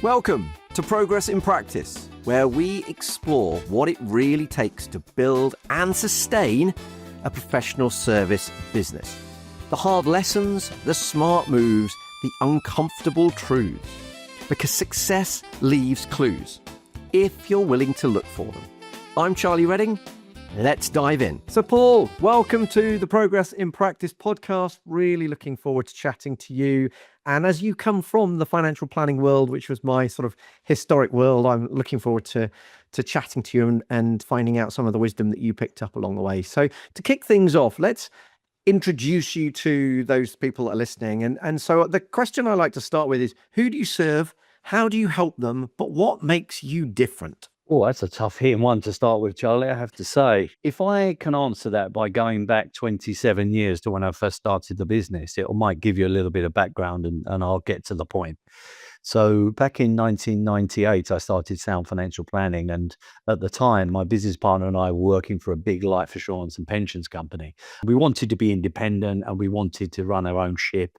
Welcome to Progress in Practice, where we explore what it really takes to build and sustain a professional service business. The hard lessons, the smart moves, the uncomfortable truths. Because success leaves clues, if you're willing to look for them. I'm Charlie Redding. Let's dive in. So Paul, welcome to the Progress in Practice podcast. Really looking forward to chatting to you. And as you come from the financial planning world, which was my sort of historic world, I'm looking forward to chatting to you and finding out some of the wisdom that you picked up along the way. So to kick things off, let's introduce you to those people that are listening. And so the question I like to start with is, who do you serve? How do you help them? But what makes you different? Oh, that's a tough hitting one to start with, Charlie, I have to say. If I can answer that by going back 27 years to when I first started the business, it might give you a little bit of background and I'll get to the point. So back in 1998, I started Sound Financial Planning. And at the time, my business partner and I were working for a big life assurance and pensions company. We wanted to be independent and we wanted to run our own ship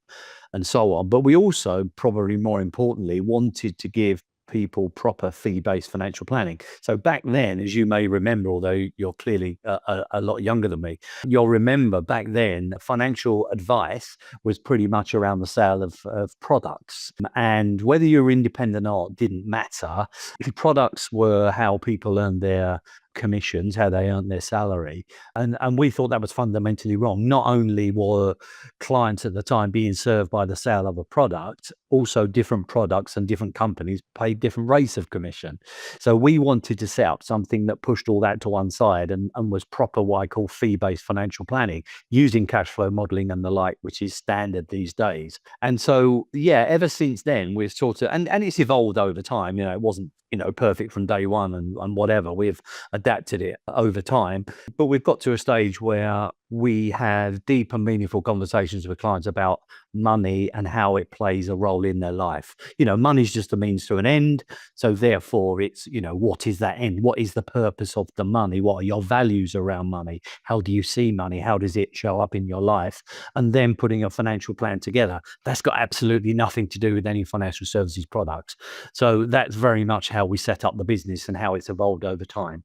and so on. But we also, probably more importantly, wanted to give people proper fee-based financial planning. So back then, as you may remember, although you're clearly a lot younger than me, you'll remember back then financial advice was pretty much around the sale of products. And whether you were independent or not didn't matter. Products were how people earned their commissions, how they earned their salary. And we thought that was fundamentally wrong. Not only were clients at the time being served by the sale of a product, also different products and different companies paid different rates of commission. So we wanted to set up something that pushed all that to one side and was proper what I call fee-based financial planning, using cash flow modeling and the like, which is standard these days. And so, yeah, ever since then, we've sort of, and it's evolved over time. You know, it wasn't, perfect from day one and whatever. We've adapted it over time, but we've got to a stage where we have deep and meaningful conversations with clients about money and how it plays a role in their life. Money is just a means to an end. So therefore it's, what is that end? What is the purpose of the money? What are your values around money? How do you see money? How does it show up in your life? And then putting a financial plan together. That's got absolutely nothing to do with any financial services products. So that's very much how we set up the business and how it's evolved over time.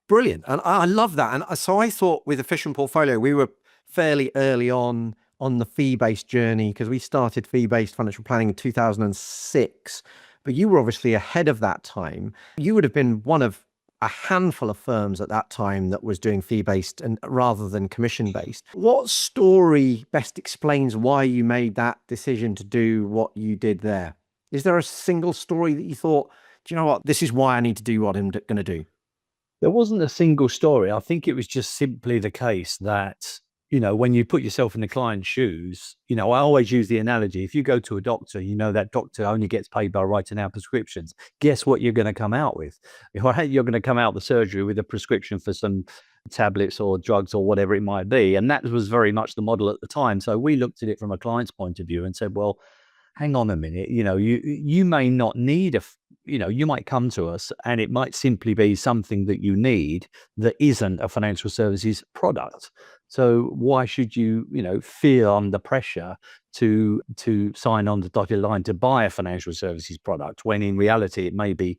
Brilliant. And I love that. And so I thought with Efficient Portfolio, we were fairly early on the fee-based journey because we started fee-based financial planning in 2006. But you were obviously ahead of that time. You would have been one of a handful of firms at that time that was doing fee-based and rather than commission-based. What story best explains why you made that decision to do what you did there? Is there a single story that you thought, do you know what, this is why I need to do what I'm going to do? There wasn't a single story. I think it was just simply the case that, when you put yourself in the client's shoes, I always use the analogy. If you go to a doctor, that doctor only gets paid by writing out prescriptions. Guess what you're going to come out with? You're going to come out of the surgery with a prescription for some tablets or drugs or whatever it might be. And that was very much the model at the time. So we looked at it from a client's point of view and said, well, hang on a minute, you may not need you might come to us and it might simply be something that you need that isn't a financial services product. So why should you, feel under pressure to sign on the dotted line to buy a financial services product when in reality it may be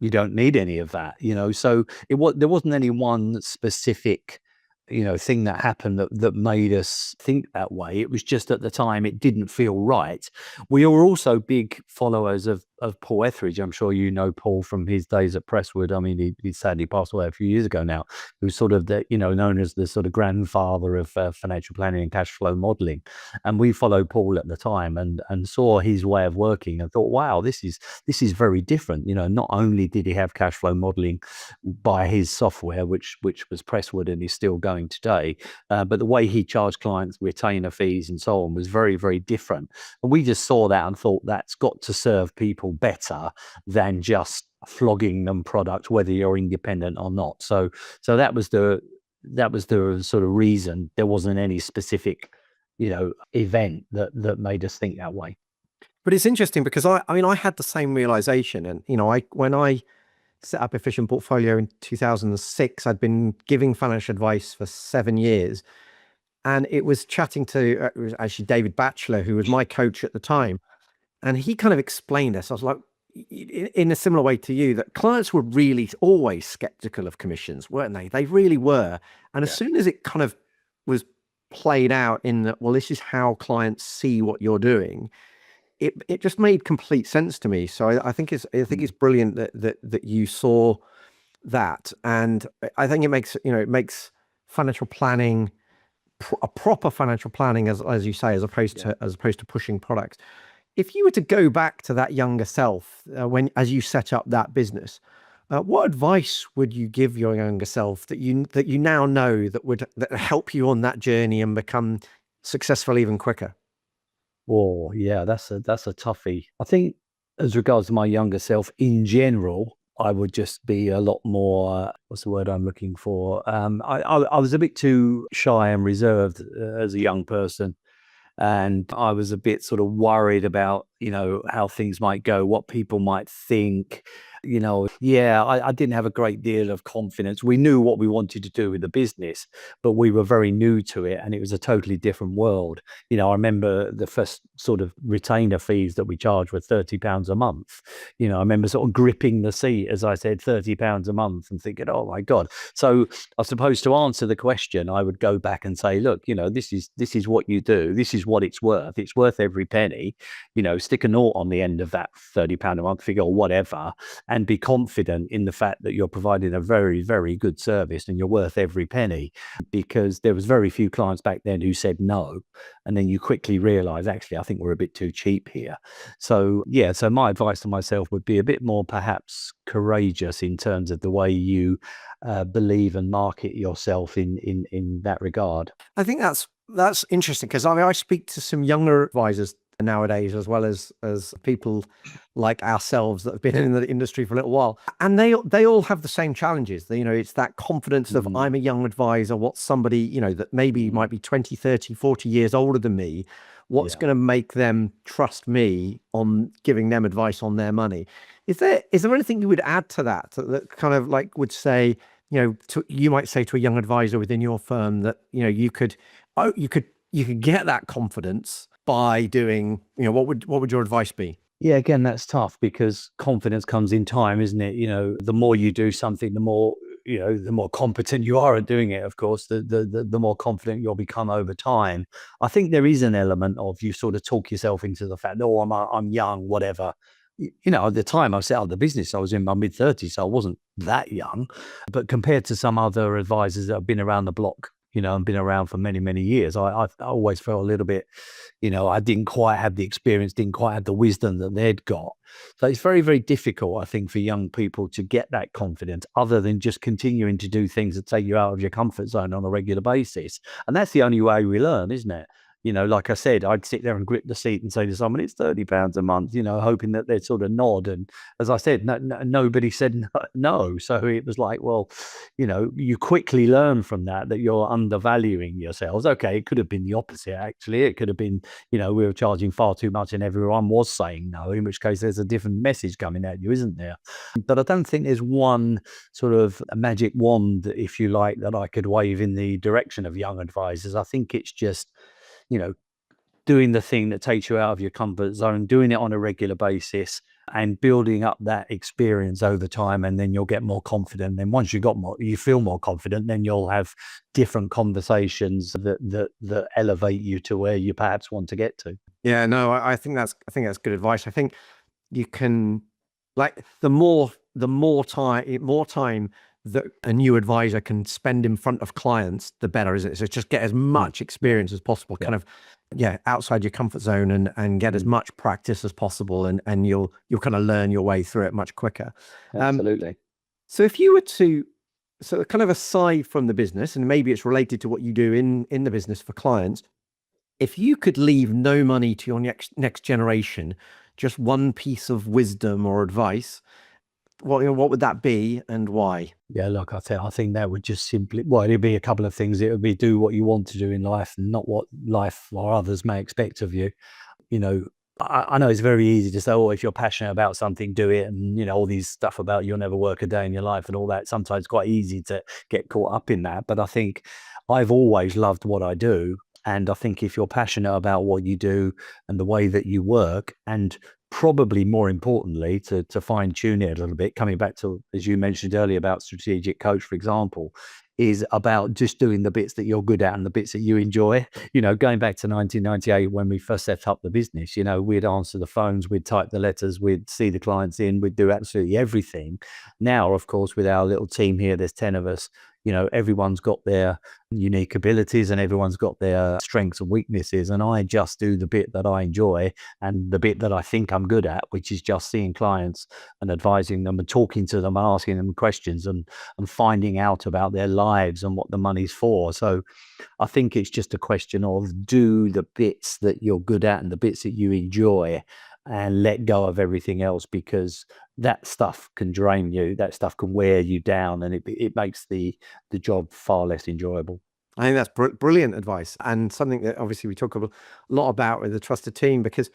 you don't need any of that, So there wasn't any one specific thing that happened that made us think that way. It was just at the time it didn't feel right. We were also big followers of Paul Etheridge. I'm sure you know Paul from his days at Presswood. I mean, he sadly passed away a few years ago now. He was sort of the, known as the sort of grandfather of financial planning and cash flow modeling. And we followed Paul at the time and saw his way of working and thought, wow, this is very different. Not only did he have cash flow modeling by his software, which was Presswood and is still going today, but the way he charged clients retainer fees and so on was very, very different. And we just saw that and thought that's got to serve people better than just flogging them product, whether you're independent or not. So that was the sort of reason. There wasn't any specific, event that made us think that way. But it's interesting because I had the same realization, and when I set up Efficient Portfolio in 2006, I'd been giving financial advice for 7 years, and it was chatting to it was actually David Batchelor, who was my coach at the time. And he kind of explained this. I was like, in a similar way to you, that clients were really always skeptical of commissions, weren't they? They really were. And as Yeah. soon as it kind of was played out in that, well, this is how clients see what you're doing, it just made complete sense to me. So I think it's brilliant that you saw that, and I think it makes financial planning a proper financial planning, as you say, as opposed to pushing products. If you were to go back to that younger self when as you set up that business, what advice would you give your younger self that you now know that help you on that journey and become successful even quicker? Oh, yeah, that's a toughie. I think as regards to my younger self in general, I would just be a lot more, what's the word I'm looking for? I was a bit too shy and reserved as a young person. And I was a bit sort of worried about, how things might go, what people might think. Yeah, I didn't have a great deal of confidence. We knew what we wanted to do with the business, but we were very new to it and it was a totally different world. I remember the first sort of retainer fees that we charged were £30 a month. I remember sort of gripping the seat, as I said, £30 a month and thinking, oh my God. So I suppose to answer the question, I would go back and say, look, this is what you do. This is what it's worth. It's worth every penny. Stick a naught on the end of that £30 a month figure or whatever, and be confident in the fact that you're providing a very, very good service and you're worth every penny. Because there was very few clients back then who said no, and then you quickly realize, actually, I think we're a bit too cheap here. So yeah, so my advice to myself would be a bit more perhaps courageous in terms of the way you believe and market yourself in that regard. I think that's interesting, because I speak to some younger advisors nowadays, as well as people like ourselves that have been in the industry for a little while, and they all have the same challenges. It's that confidence of, I'm a young advisor, what's somebody that maybe might be 20, 30, 40 years older than me, what's going to make them trust me on giving them advice on their money? Is there anything you would add to that kind of like would say, you might say to a young advisor within your firm that, you could get that confidence by doing, what would your advice be? Yeah, again, that's tough because confidence comes in time, isn't it? The more you do something, the more the more competent you are at doing it. Of course, the more confident you'll become over time. I think there is an element of you sort of talk yourself into the fact, oh, I'm young, whatever. At the time I set up the business, I was in my mid-30s, so I wasn't that young. But compared to some other advisors that have been around the block, and been around for many, many years, I always felt a little bit, I didn't quite have the experience, didn't quite have the wisdom that they'd got. So it's very, very difficult, I think, for young people to get that confidence other than just continuing to do things that take you out of your comfort zone on a regular basis. And that's the only way we learn, isn't it? Like I said, I'd sit there and grip the seat and say to someone, it's £30 a month, hoping that they'd sort of nod. And as I said, nobody said no. So it was like, well, you quickly learn from that you're undervaluing yourselves. Okay, it could have been the opposite, actually. It could have been, we were charging far too much and everyone was saying no, in which case there's a different message coming at you, isn't there? But I don't think there's one sort of a magic wand, if you like, that I could wave in the direction of young advisors. I think it's just, doing the thing that takes you out of your comfort zone, doing it on a regular basis and building up that experience over time. And then you'll get more confident. Then once you feel more confident, then you'll have different conversations that elevate you to where you perhaps want to get to. Yeah, no, I think that's good advice. I think you can, like, the more time that a new advisor can spend in front of clients, the better, isn't it? So just get as much experience as possible, kind of, outside your comfort zone, and get as much practice as possible, and you'll kind of learn your way through it much quicker. Absolutely. So if you were to, so kind of aside from the business, and maybe it's related to what you do in the business for clients, if you could leave no money to your next generation, just one piece of wisdom or advice, what would that be and why? Yeah, look, I think that would just simply, well, it'd be a couple of things. It would be do what you want to do in life and not what life or others may expect of you. I know it's very easy to say, oh, if you're passionate about something, do it. And, all these stuff about you'll never work a day in your life and all that. Sometimes it's quite easy to get caught up in that. But I think I've always loved what I do. And I think if you're passionate about what you do and the way that you work and probably more importantly, to fine tune it a little bit, coming back to, as you mentioned earlier, about strategic coach, for example, is about just doing the bits that you're good at and the bits that you enjoy. Going back to 1998 when we first set up the business, we'd answer the phones, we'd type the letters, we'd see the clients in, we'd do absolutely everything. Now, of course, with our little team here, there's 10 of us. Everyone's got their unique abilities and everyone's got their strengths and weaknesses. And I just do the bit that I enjoy and the bit that I think I'm good at, which is just seeing clients and advising them and talking to them and asking them questions and finding out about their lives and what the money's for. So I think it's just a question of do the bits that you're good at and the bits that you enjoy and let go of everything else, because that stuff can drain you, that stuff can wear you down, and it makes the job far less enjoyable. I think that's brilliant advice, and something that obviously we talk a lot about with the trusted team, because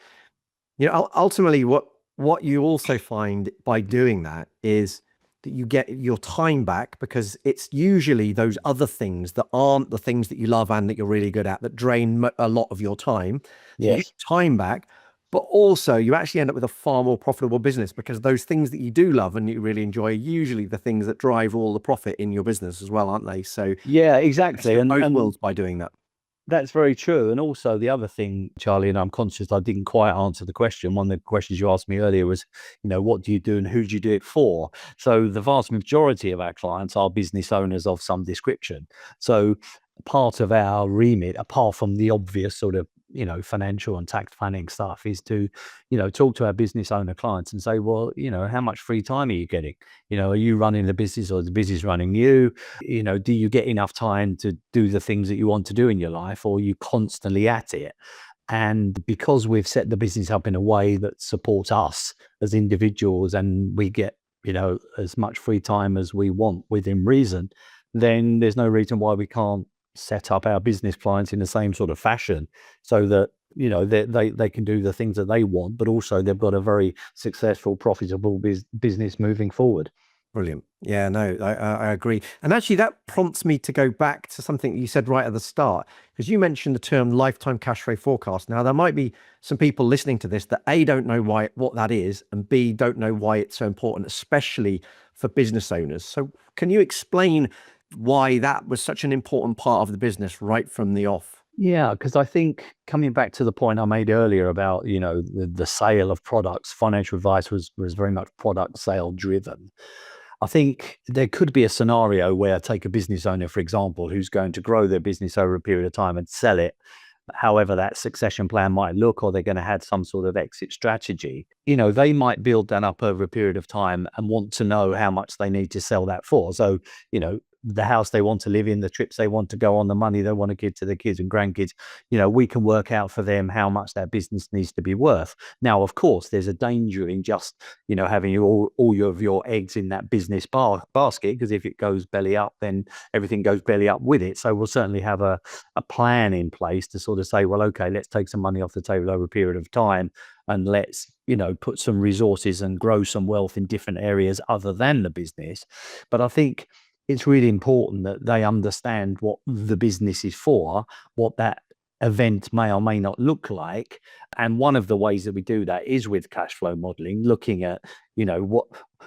ultimately what you also find by doing that is that you get your time back, because it's usually those other things that aren't the things that you love and that you're really good at that drain a lot of your time. So you get time back, but also you actually end up with a far more profitable business, because those things that you do love and you really enjoy are usually the things that drive all the profit in your business as well, aren't they? So yeah, exactly. And both worlds by doing that. That's very true. And also the other thing, Charlie, and I'm conscious I didn't quite answer the question. One of the questions you asked me earlier was, what do you do and who do you do it for? So the vast majority of our clients are business owners of some description. So part of our remit, apart from the obvious sort of, financial and tax planning stuff, is to, talk to our business owner clients and say, well, how much free time are you getting? Are you running the business or is the business running you? Do you get enough time to do the things that you want to do in your life, or are you constantly at it? And because we've set the business up in a way that supports us as individuals and we get, as much free time as we want within reason, then there's no reason why we can't set up our business clients in the same sort of fashion, so that they can do the things that they want, but also they've got a very successful, profitable business moving forward. Brilliant. Yeah, no, I agree. And actually that prompts me to go back to something you said right at the start, because you mentioned the term lifetime cash flow forecast. Now, there might be some people listening to this that A, don't know what that is, and B, don't know why it's so important, especially for business owners. So can you explain why that was such an important part of the business right from the off? Yeah, because I think coming back to the point I made earlier about, the sale of products, financial advice was very much product sale driven. I think there could be a scenario where, take a business owner, for example, who's going to grow their business over a period of time and sell it, however that succession plan might look, or they're going to have some sort of exit strategy. They might build that up over a period of time and want to know how much they need to sell that for. So, the house they want to live in, the trips they want to go on, the money they want to give to their kids and grandkids, we can work out for them how much that business needs to be worth. Now, of course, there's a danger in just, having all of your eggs in that business basket, because if it goes belly up, then everything goes belly up with it. So we'll certainly have a plan in place to sort of say, well, okay, let's take some money off the table over a period of time, and let's, put some resources and grow some wealth in different areas other than the business. But I think it's really important that they understand what the business is for, what that event may or may not look like. And one of the ways that we do that is with cash flow modeling, looking at,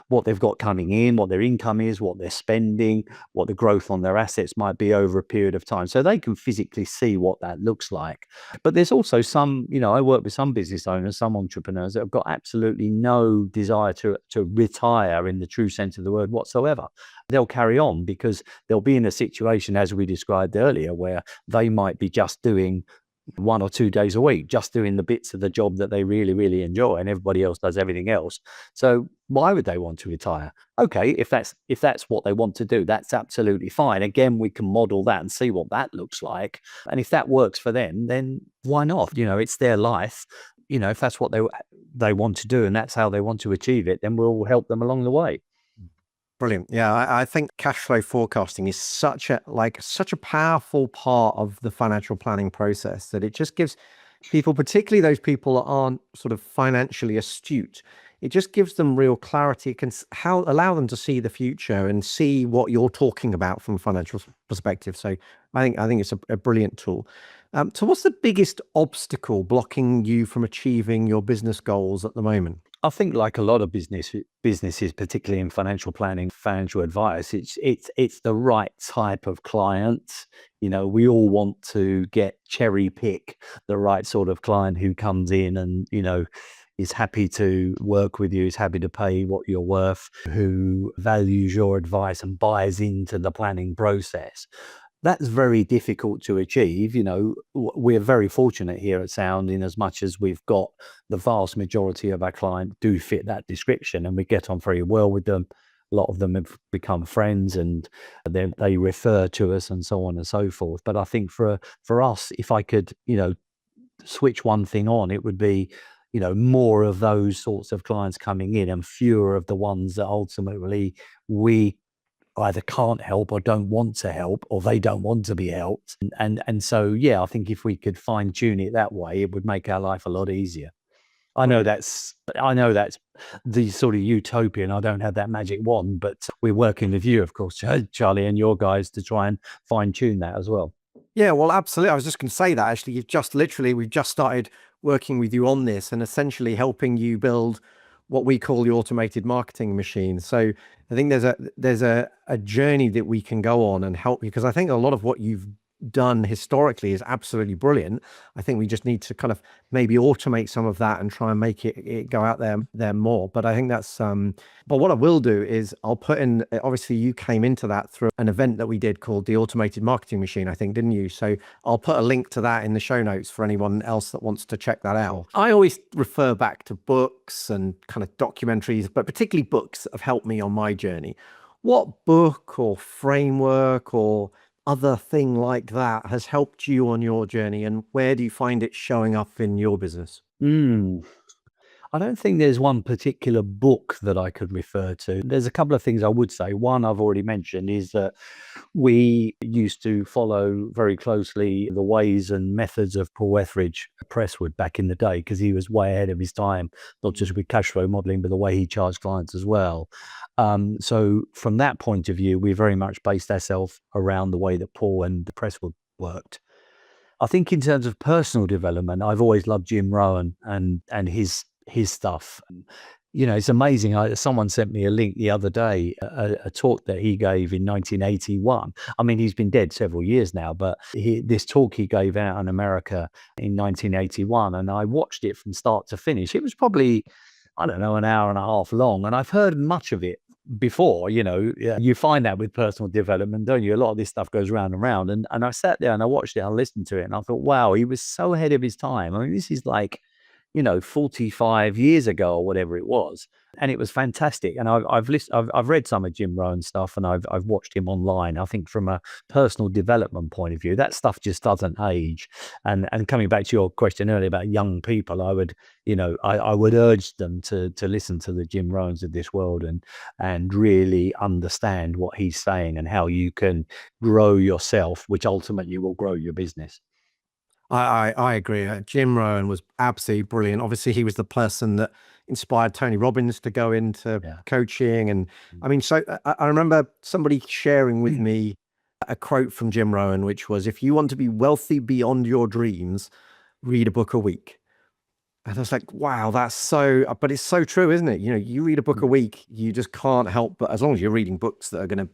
what they've got coming in, what their income is, what they're spending, what the growth on their assets might be over a period of time, so they can physically see what that looks like. But there's also some, I work with some business owners, some entrepreneurs that have got absolutely no desire to retire in the true sense of the word whatsoever. They'll carry on because they'll be in a situation, as we described earlier, where they might be just doing 1 or 2 days a week, just doing the bits of the job that they really, really enjoy, and everybody else does everything else. So why would they want to retire? Okay, if that's what they want to do, that's absolutely fine. Again, we can model that and see what that looks like. And if that works for them, then why not? It's their life. If that's what they want to do and that's how they want to achieve it, then we'll help them along the way. Brilliant. Yeah, I think cash flow forecasting is such a powerful part of the financial planning process, that it just gives people, particularly those people that aren't sort of financially astute, it just gives them real clarity. It can allow them to see the future and see what you're talking about from a financial perspective. So I think it's a brilliant tool. So what's the biggest obstacle blocking you from achieving your business goals at the moment? I think, like a lot of businesses, particularly in financial planning, financial advice, it's the right type of client. We all want to cherry pick the right sort of client who comes in and is happy to work with you, is happy to pay what you're worth, who values your advice and buys into the planning process. That's very difficult to achieve. We're very fortunate here at Sound in as much as we've got the vast majority of our clients do fit that description and we get on very well with them. A lot of them have become friends and they refer to us and so on and so forth. But I think for us, if I could, switch one thing on, it would be, more of those sorts of clients coming in and fewer of the ones that ultimately we either can't help or don't want to help, or they don't want to be helped. And so, yeah, I think if we could fine tune it that way, it would make our life a lot easier. I know Brilliant. that's the sort of utopian. I don't have that magic wand, but we're working with you, of course, Charlie, and your guys to try and fine tune that as well. Yeah, well, absolutely. I was just going to say that actually, we've just started working with you on this and essentially helping you build what we call the automated marketing machine. So I think there's a journey that we can go on and help you, because I think a lot of what you've done historically is absolutely brilliant. I think we just need to kind of maybe automate some of that and try and make it go out there more. But I think that's but what I will do is I'll put in, obviously you came into that through an event that we did called the Automated Marketing Machine, I think, didn't you? So I'll put a link to that in the show notes for anyone else that wants to check that out. I always refer back to books and kind of documentaries, but particularly books that have helped me on my journey. What book or framework or other thing like that has helped you on your journey, and where do you find it showing up in your business? Mm. I don't think there's one particular book that I could refer to. There's a couple of things I would say. One I've already mentioned is that we used to follow very closely the ways and methods of Paul Presswood back in the day, because he was way ahead of his time, not just with cash flow modeling, but the way he charged clients as well. So from that point of view, we very much based ourselves around the way that Paul and Presswood worked. I think in terms of personal development, I've always loved Jim Rohn and his stuff. It's amazing. Someone sent me a link the other day, a talk that he gave in 1981. I mean, he's been dead several years now, but this talk he gave out in America in 1981, and I watched it from start to finish. It was probably, I don't know, an hour and a half long, and I've heard much of it before. Yeah, you find that with personal development, don't you? A lot of this stuff goes round and round. And I sat there and I watched it, I listened to it, and I thought, wow, he was so ahead of his time. I mean, this is like, 45 years ago or whatever it was. And it was fantastic. And I've read some of Jim Rohn's stuff, and I've watched him online. I think from a personal development point of view, that stuff just doesn't age. And coming back to your question earlier about young people, I would, I would urge them to listen to the Jim Rohns of this world and really understand what he's saying and how you can grow yourself, which ultimately will grow your business. I agree. Jim Rohn was absolutely brilliant. Obviously, he was the person that inspired Tony Robbins to go into Yeah. coaching. And I mean, so I remember somebody sharing with me a quote from Jim Rohn, which was, "If you want to be wealthy beyond your dreams, read a book a week." And I was like, wow, but it's so true, isn't it? You read a book a week, you just can't help but, as long as you're reading books that are going to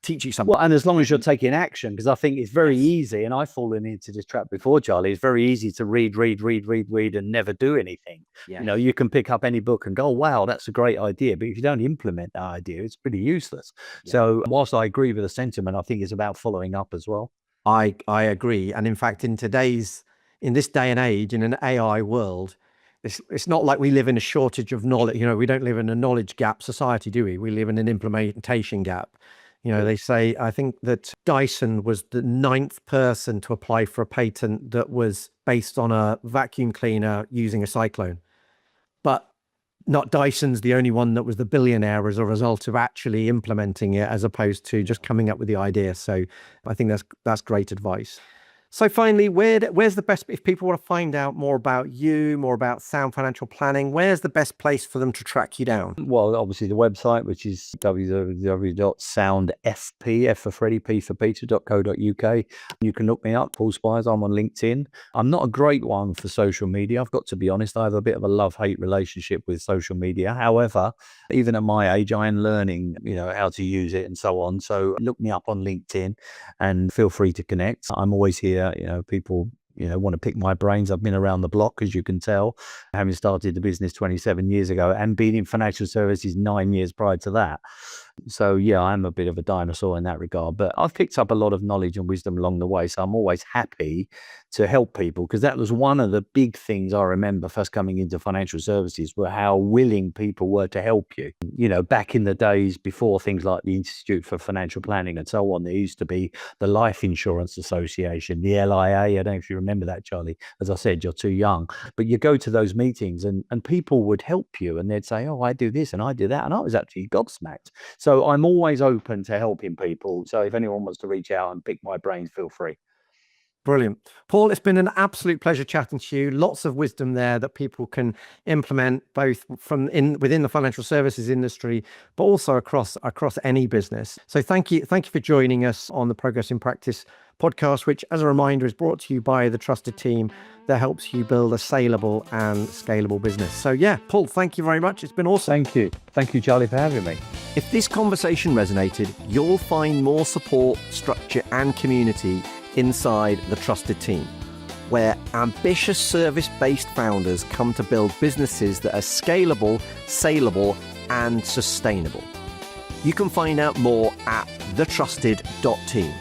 teach you something. Well, and as long as you're taking action, because I think it's very easy, and I've fallen into this trap before, Charlie. It's very easy to read, and never do anything. Yeah. You can pick up any book and go, wow, that's a great idea. But if you don't implement that idea, it's pretty useless. Yeah. So whilst I agree with the sentiment, I think it's about following up as well. I agree. And in fact, in this day and age, in an AI world, it's not like we live in a shortage of knowledge. We don't live in a knowledge gap society, do we? We live in an implementation gap. They say, I think that Dyson was the 9th person to apply for a patent that was based on a vacuum cleaner using a cyclone. But not Dyson's the only one that was the billionaire as a result of actually implementing it, as opposed to just coming up with the idea. So I think that's great advice. So finally, where's the best, if people want to find out more about you, more about Sound Financial Planning, where's the best place for them to track you down? Well, obviously the website, which is www.soundsp, F for Freddie, P for Peter.co.uk. You can look me up, Paul Spires. I'm on LinkedIn. I'm not a great one for social media. I've got to be honest. I have a bit of a love-hate relationship with social media. However, even at my age, I am learning, how to use it and so on. So look me up on LinkedIn and feel free to connect. I'm always here. People want to pick my brains. I've been around the block, as you can tell, having started the business 27 years ago and been in financial services 9 years prior to that. So yeah, I'm a bit of a dinosaur in that regard, but I've picked up a lot of knowledge and wisdom along the way. So I'm always happy to help people, because that was one of the big things I remember first coming into financial services, were how willing people were to help you. Back in the days before things like the Institute for Financial Planning and so on, there used to be the Life Insurance Association, the LIA. I don't know if you remember that, Charlie. As I said, you're too young, but you go to those meetings and people would help you and they'd say, oh, I do this and I do that. And I was actually gobsmacked. So I'm always open to helping people. So if anyone wants to reach out and pick my brains, feel free. Brilliant. Paul, it's been an absolute pleasure chatting to you. Lots of wisdom there that people can implement, both within the financial services industry, but also across any business. So thank you for joining us on the Progress in Practice podcast, which, as a reminder, is brought to you by the trusted team that helps you build a saleable and scalable business. So yeah, Paul, thank you very much. It's been awesome. Thank you, Charlie, for having me. If this conversation resonated, you'll find more support, structure, and community inside the trusted team, where ambitious service-based founders come to build businesses that are scalable, saleable, and sustainable. You can find out more at thetrusted.team.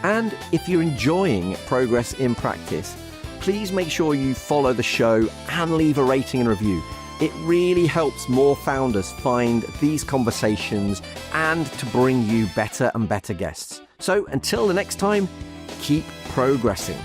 And if you're enjoying Progress in Practice, please make sure you follow the show and leave a rating and review. It really helps more founders find these conversations and to bring you better and better guests. So until the next time, keep progressing.